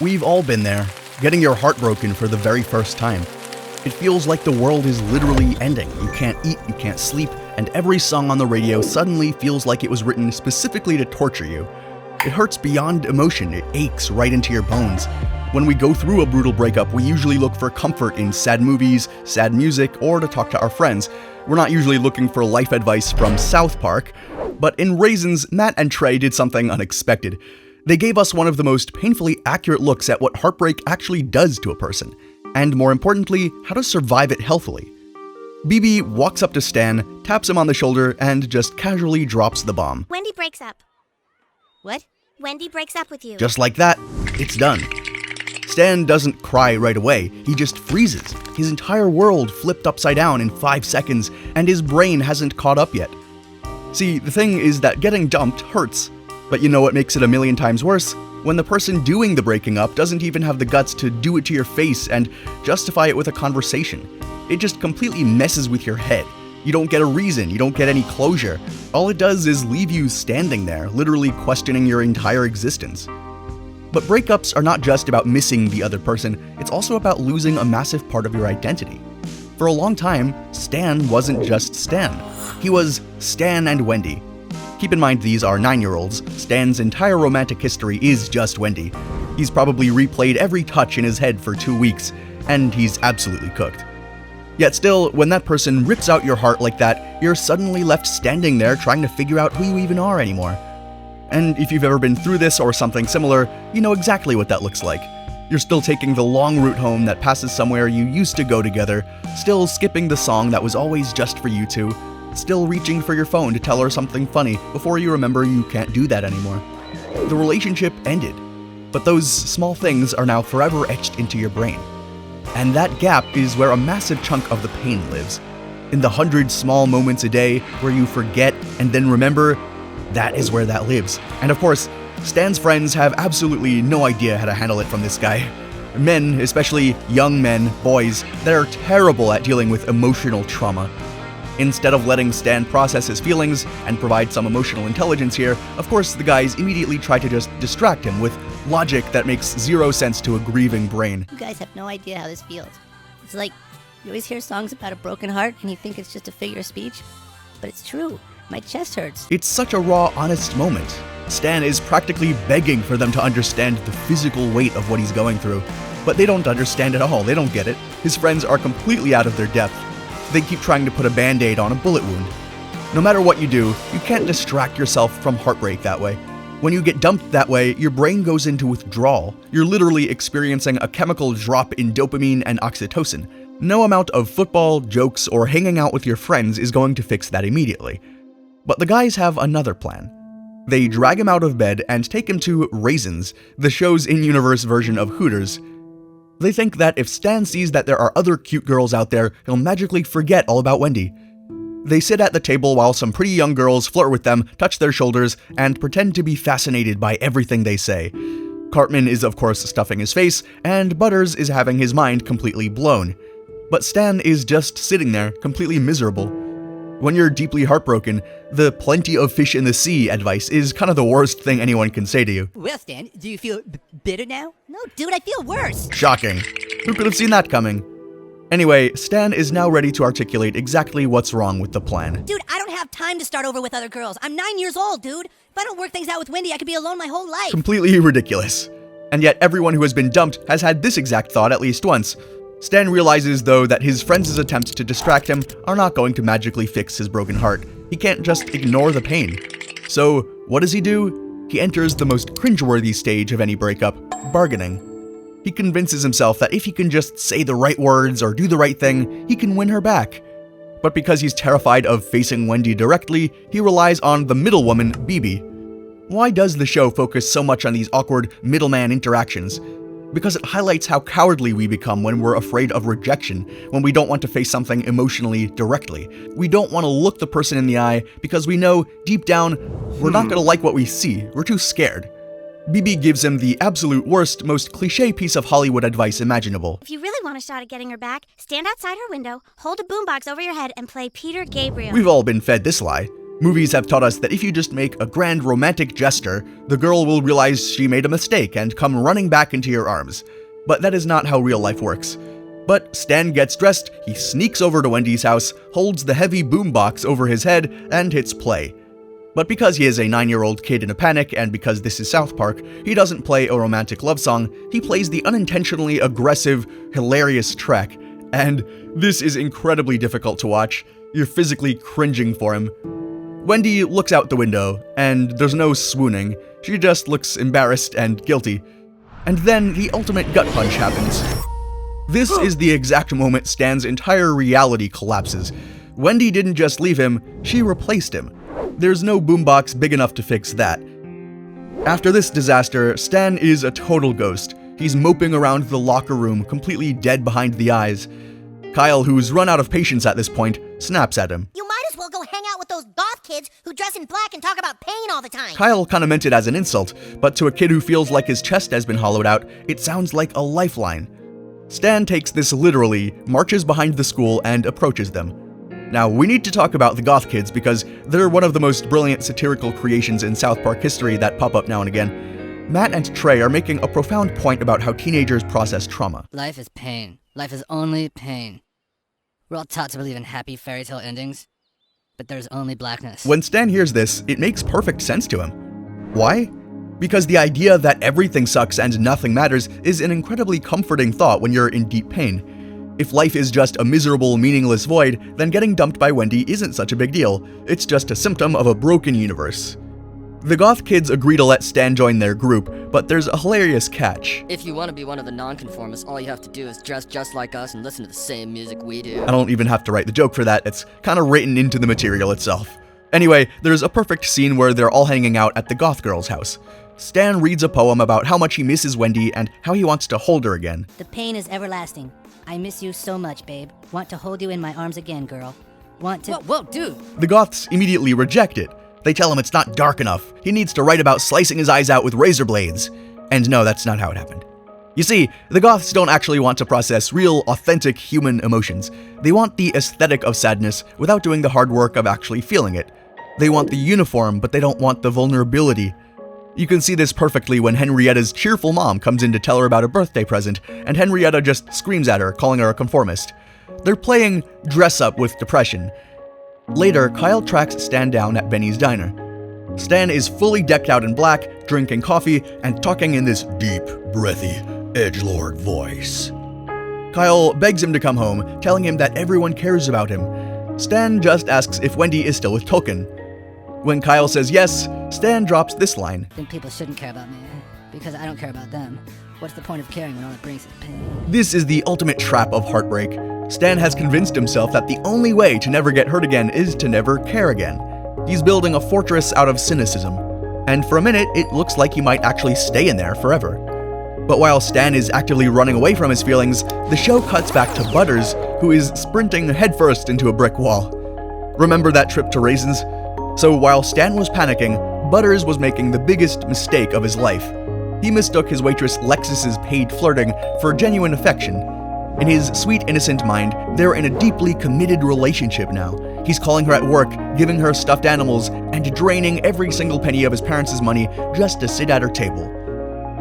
We've all been there, getting your heart broken for the very first time. It feels like the world is literally ending. You can't eat, you can't sleep, and every song on the radio suddenly feels like it was written specifically to torture you. It hurts beyond emotion, it aches right into your bones. When we go through a brutal breakup, we usually look for comfort in sad movies, sad music, or to talk to our friends. We're not usually looking for life advice from South Park, but in Raisins, Matt and Trey did something unexpected. They gave us one of the most painfully accurate looks at what heartbreak actually does to a person, and more importantly, how to survive it healthily. BB walks up to Stan, taps him on the shoulder, and just casually drops the bomb. Wendy breaks up. What? Wendy breaks up with you. Just like that, it's done. Stan doesn't cry right away, he just freezes. His entire world flipped upside down in 5 seconds, and his brain hasn't caught up yet. See, the thing is that getting dumped hurts. But you know what makes it a million times worse? When the person doing the breaking up doesn't even have the guts to do it to your face and justify it with a conversation. It just completely messes with your head. You don't get a reason, you don't get any closure. All it does is leave you standing there, literally questioning your entire existence. But breakups are not just about missing the other person, it's also about losing a massive part of your identity. For a long time, Stan wasn't just Stan. He was Stan and Wendy. Keep in mind these are 9-year-olds. Stan's entire romantic history is just Wendy. He's probably replayed every touch in his head for 2 weeks, and he's absolutely cooked. Yet still, when that person rips out your heart like that, you're suddenly left standing there trying to figure out who you even are anymore. And if you've ever been through this or something similar, you know exactly what that looks like. You're still taking the long route home that passes somewhere you used to go together, still skipping the song that was always just for you two, still reaching for your phone to tell her something funny before you remember you can't do that anymore. The relationship ended, but those small things are now forever etched into your brain. And that gap is where a massive chunk of the pain lives. In the 100 small moments a day where you forget and then remember, that is where that lives. And of course, Stan's friends have absolutely no idea how to handle it from this guy. Men, especially young men, boys, they're terrible at dealing with emotional trauma. Instead of letting Stan process his feelings and provide some emotional intelligence here, of course the guys immediately try to just distract him with logic that makes zero sense to a grieving brain. You guys have no idea how this feels. It's like you always hear songs about a broken heart and you think it's just a figure of speech, but it's true. My chest hurts. It's such a raw, honest moment. Stan is practically begging for them to understand the physical weight of what he's going through. But they don't understand at all, they don't get it. His friends are completely out of their depth. They keep trying to put a band-aid on a bullet wound. No matter what you do, you can't distract yourself from heartbreak that way. When you get dumped that way, your brain goes into withdrawal. You're literally experiencing a chemical drop in dopamine and oxytocin. No amount of football, jokes, or hanging out with your friends is going to fix that immediately. But the guys have another plan. They drag him out of bed and take him to Raisins, the show's in-universe version of Hooters. They think that if Stan sees that there are other cute girls out there, he'll magically forget all about Wendy. They sit at the table while some pretty young girls flirt with them, touch their shoulders, and pretend to be fascinated by everything they say. Cartman is of course stuffing his face, and Butters is having his mind completely blown. But Stan is just sitting there, completely miserable. When you're deeply heartbroken, the plenty of fish in the sea advice is kind of the worst thing anyone can say to you. Well, Stan, do you feel bitter now? No, dude, I feel worse. Shocking. Who could have seen that coming? Anyway, Stan is now ready to articulate exactly what's wrong with the plan. Dude, I don't have time to start over with other girls. I'm 9 years old, dude. If I don't work things out with Wendy, I could be alone my whole life. Completely ridiculous. And yet everyone who has been dumped has had this exact thought at least once. Stan realizes, though, that his friends' attempts to distract him are not going to magically fix his broken heart. He can't just ignore the pain. So, what does he do? He enters the most cringeworthy stage of any breakup, bargaining. He convinces himself that if he can just say the right words or do the right thing, he can win her back. But because he's terrified of facing Wendy directly, he relies on the middle woman, BB. Why does the show focus so much on these awkward middleman interactions? Because it highlights how cowardly we become when we're afraid of rejection, when we don't want to face something emotionally directly. We don't want to look the person in the eye because we know, deep down, we're not going to like what we see. We're too scared. BB gives him the absolute worst, most cliché piece of Hollywood advice imaginable. If you really want a shot at getting her back, stand outside her window, hold a boombox over your head, and play Peter Gabriel. We've all been fed this lie. Movies have taught us that if you just make a grand romantic gesture, the girl will realize she made a mistake and come running back into your arms. But that is not how real life works. But Stan gets dressed, he sneaks over to Wendy's house, holds the heavy boombox over his head, and hits play. But because he is a 9-year-old kid in a panic, and because this is South Park, he doesn't play a romantic love song, he plays the unintentionally aggressive, hilarious track. And this is incredibly difficult to watch. You're physically cringing for him. Wendy looks out the window, and there's no swooning. She just looks embarrassed and guilty. And then the ultimate gut punch happens. This is the exact moment Stan's entire reality collapses. Wendy didn't just leave him, she replaced him. There's no boombox big enough to fix that. After this disaster, Stan is a total ghost. He's moping around the locker room, completely dead behind the eyes. Kyle, who's run out of patience at this point, snaps at him. You might as well go hang out with those goth kids who dress in black and talk about pain all the time. Kyle kinda meant it as an insult, but to a kid who feels like his chest has been hollowed out, it sounds like a lifeline. Stan takes this literally, marches behind the school, and approaches them. Now, we need to talk about the goth kids because they're one of the most brilliant satirical creations in South Park history that pop up now and again. Matt and Trey are making a profound point about how teenagers process trauma. Life is pain. Life is only pain. We're all taught to believe in happy fairy tale endings, but there's only blackness. When Stan hears this, it makes perfect sense to him. Why? Because the idea that everything sucks and nothing matters is an incredibly comforting thought when you're in deep pain. If life is just a miserable, meaningless void, then getting dumped by Wendy isn't such a big deal. It's just a symptom of a broken universe. The goth kids agree to let Stan join their group, but there's a hilarious catch. If you want to be one of the nonconformists, all you have to do is dress just like us and listen to the same music we do. I don't even have to write the joke for that, it's kind of written into the material itself. Anyway, there's a perfect scene where they're all hanging out at the goth girl's house. Stan reads a poem about how much he misses Wendy and how he wants to hold her again. The pain is everlasting. I miss you so much, babe. Want to hold you in my arms again, girl. Want to— Whoa, dude! The goths immediately reject it. They tell him it's not dark enough. He needs to write about slicing his eyes out with razor blades. And no, that's not how it happened. You see, the goths don't actually want to process real, authentic human emotions. They want the aesthetic of sadness without doing the hard work of actually feeling it. They want the uniform, but they don't want the vulnerability. You can see this perfectly when Henrietta's cheerful mom comes in to tell her about a birthday present, and Henrietta just screams at her, calling her a conformist. They're playing dress up with depression. Later, Kyle tracks Stan down at Benny's diner. Stan is fully decked out in black, drinking coffee, and talking in this deep, breathy, edgelord voice. Kyle begs him to come home, telling him that everyone cares about him. Stan just asks if Wendy is still with Tolkien. When Kyle says yes, Stan drops this line. Then people shouldn't care about me, because I don't care about them. What's the point of caring when all it brings is pain? This is the ultimate trap of heartbreak. Stan has convinced himself that the only way to never get hurt again is to never care again. He's building a fortress out of cynicism. And for a minute, it looks like he might actually stay in there forever. But while Stan is actively running away from his feelings, the show cuts back to Butters, who is sprinting headfirst into a brick wall. Remember that trip to Raisins? So while Stan was panicking, Butters was making the biggest mistake of his life. He mistook his waitress Lexus's paid flirting for genuine affection. In his sweet, innocent mind, they're in a deeply committed relationship now. He's calling her at work, giving her stuffed animals, and draining every single penny of his parents' money just to sit at her table.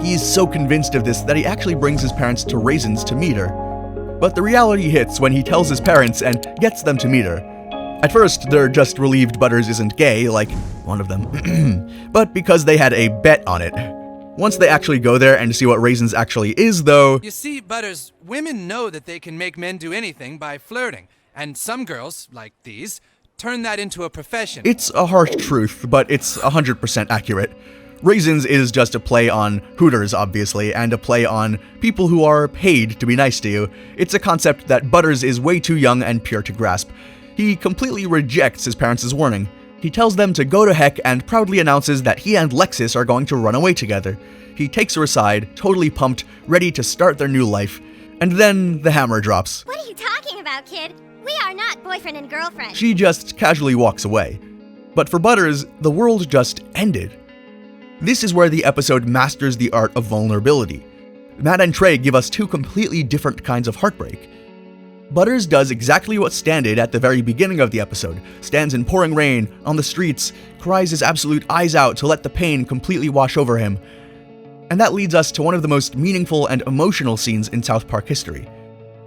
He's so convinced of this that he actually brings his parents to Raisins to meet her. But the reality hits when he tells his parents and gets them to meet her. At first, they're just relieved Butters isn't gay, like one of them, but because they had a bet on it. Once they actually go there and see what Raisins actually is, though... You see, Butters, women know that they can make men do anything by flirting, and some girls, like these, turn that into a profession. It's a harsh truth, but it's 100% accurate. Raisins is just a play on Hooters, obviously, and a play on people who are paid to be nice to you. It's a concept that Butters is way too young and pure to grasp. He completely rejects his parents' warning. He tells them to go to heck and proudly announces that he and Lexus are going to run away together. He takes her aside, totally pumped, ready to start their new life. And then the hammer drops. What are you talking about, kid? We are not boyfriend and girlfriend. She just casually walks away. But for Butters, the world just ended. This is where the episode masters the art of vulnerability. Matt and Trey give us two completely different kinds of heartbreak. Butters does exactly what Stan did at the very beginning of the episode, stands in pouring rain, on the streets, cries his absolute eyes out to let the pain completely wash over him. And that leads us to one of the most meaningful and emotional scenes in South Park history.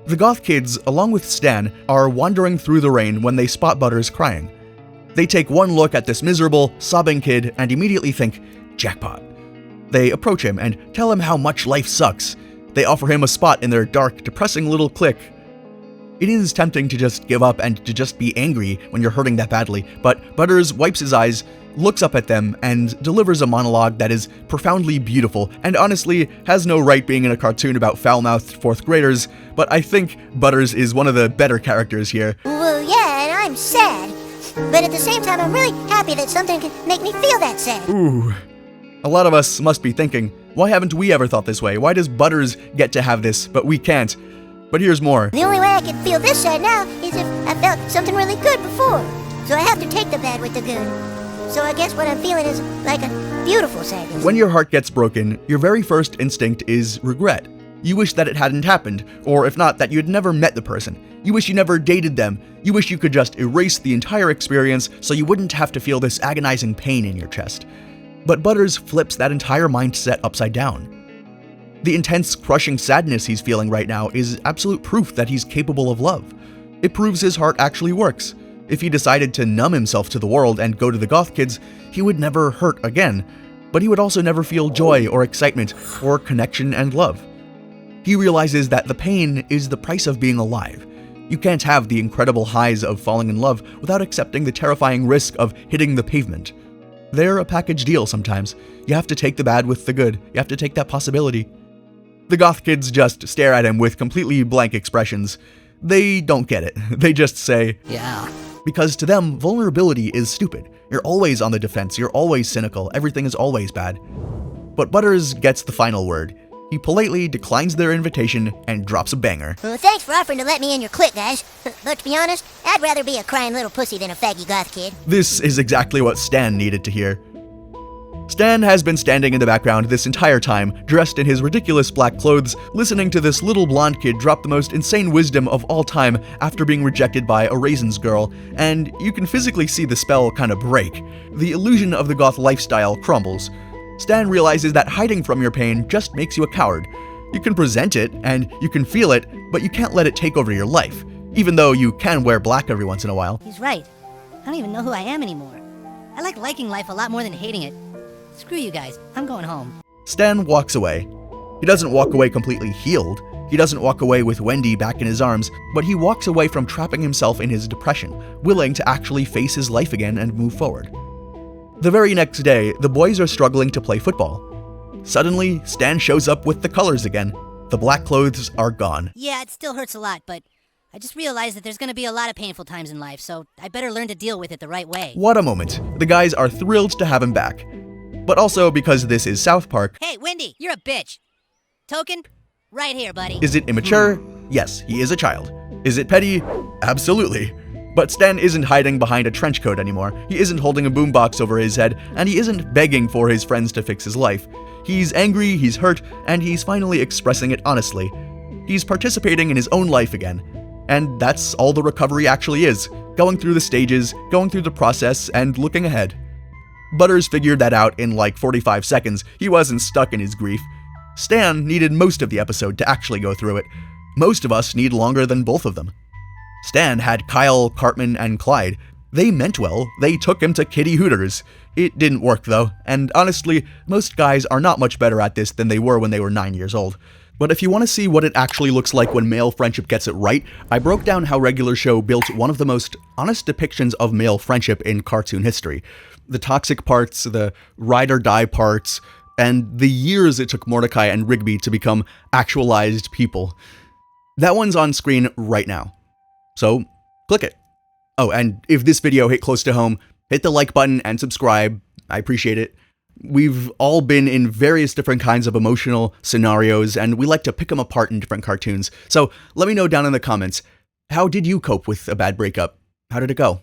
The goth kids, along with Stan, are wandering through the rain when they spot Butters crying. They take one look at this miserable, sobbing kid and immediately think, jackpot. They approach him and tell him how much life sucks. They offer him a spot in their dark, depressing little clique. It is tempting to just give up and to just be angry when you're hurting that badly, but Butters wipes his eyes, looks up at them, and delivers a monologue that is profoundly beautiful, and honestly has no right being in a cartoon about foul-mouthed 4th graders, but I think Butters is one of the better characters here. Well, yeah, and I'm sad. But at the same time, I'm really happy that something can make me feel that sad. Ooh. A lot of us must be thinking, why haven't we ever thought this way? Why does Butters get to have this, but we can't? But here's more. The only way I can feel this sad now is if I felt something really good before. So I have to take the bad with the good. So I guess what I'm feeling is like a beautiful sadness. When your heart gets broken, your very first instinct is regret. You wish that it hadn't happened, or if not, that you had never met the person. You wish you never dated them. You wish you could just erase the entire experience so you wouldn't have to feel this agonizing pain in your chest. But Butters flips that entire mindset upside down. The intense, crushing sadness he's feeling right now is absolute proof that he's capable of love. It proves his heart actually works. If he decided to numb himself to the world and go to the goth kids, he would never hurt again, but he would also never feel joy or excitement or connection and love. He realizes that the pain is the price of being alive. You can't have the incredible highs of falling in love without accepting the terrifying risk of hitting the pavement. They're a package deal sometimes. You have to take the bad with the good. You have to take that possibility. The goth kids just stare at him with completely blank expressions. They don't get it. They just say, Yeah. because to them, vulnerability is stupid. You're always on the defense, you're always cynical, everything is always bad. But Butters gets the final word. He politely declines their invitation and drops a banger. Well, thanks for offering to let me in your clique, guys. But to be honest, I'd rather be a crying little pussy than a faggy goth kid. This is exactly what Stan needed to hear. Stan has been standing in the background this entire time, dressed in his ridiculous black clothes, listening to this little blonde kid drop the most insane wisdom of all time after being rejected by a Raisins girl, and you can physically see the spell kinda break. The illusion of the goth lifestyle crumbles. Stan realizes that hiding from your pain just makes you a coward. You can present it, and you can feel it, but you can't let it take over your life, even though you can wear black every once in a while. He's right. I don't even know who I am anymore. I like liking life a lot more than hating it. Screw you guys. I'm going home. Stan walks away. He doesn't walk away completely healed. He doesn't walk away with Wendy back in his arms, but he walks away from trapping himself in his depression, willing to actually face his life again and move forward. The very next day, the boys are struggling to play football. Suddenly, Stan shows up with the colors again. The black clothes are gone. Yeah, it still hurts a lot, but I just realized that there's gonna be a lot of painful times in life, so I better learn to deal with it the right way. What a moment. The guys are thrilled to have him back. But also because this is South Park. Hey, Wendy, you're a bitch. Token? Right here, buddy. Is it immature? Yes, he is a child. Is it petty? Absolutely. But Stan isn't hiding behind a trench coat anymore. He isn't holding a boombox over his head, and he isn't begging for his friends to fix his life. He's angry, he's hurt, and he's finally expressing it honestly. He's participating in his own life again. And that's all the recovery actually is. Going through the stages, going through the process, and looking ahead. Butters figured that out in like 45 seconds. He wasn't stuck in his grief. Stan needed most of the episode to actually go through it. Most of us need longer than both of them. Stan had Kyle, Cartman, and Clyde. They meant well. They took him to Kitty Hooters. It didn't work though, and honestly, most guys are not much better at this than they were when they were 9 years old. But if you want to see what it actually looks like when male friendship gets it right, I broke down how Regular Show built one of the most honest depictions of male friendship in cartoon history. The toxic parts, the ride or die parts, and the years it took Mordecai and Rigby to become actualized people. That one's on screen right now. So, click it. Oh, and if this video hit close to home, hit the like button and subscribe. I appreciate it. We've all been in various different kinds of emotional scenarios, and we like to pick them apart in different cartoons. So let me know down in the comments, how did you cope with a bad breakup? How did it go?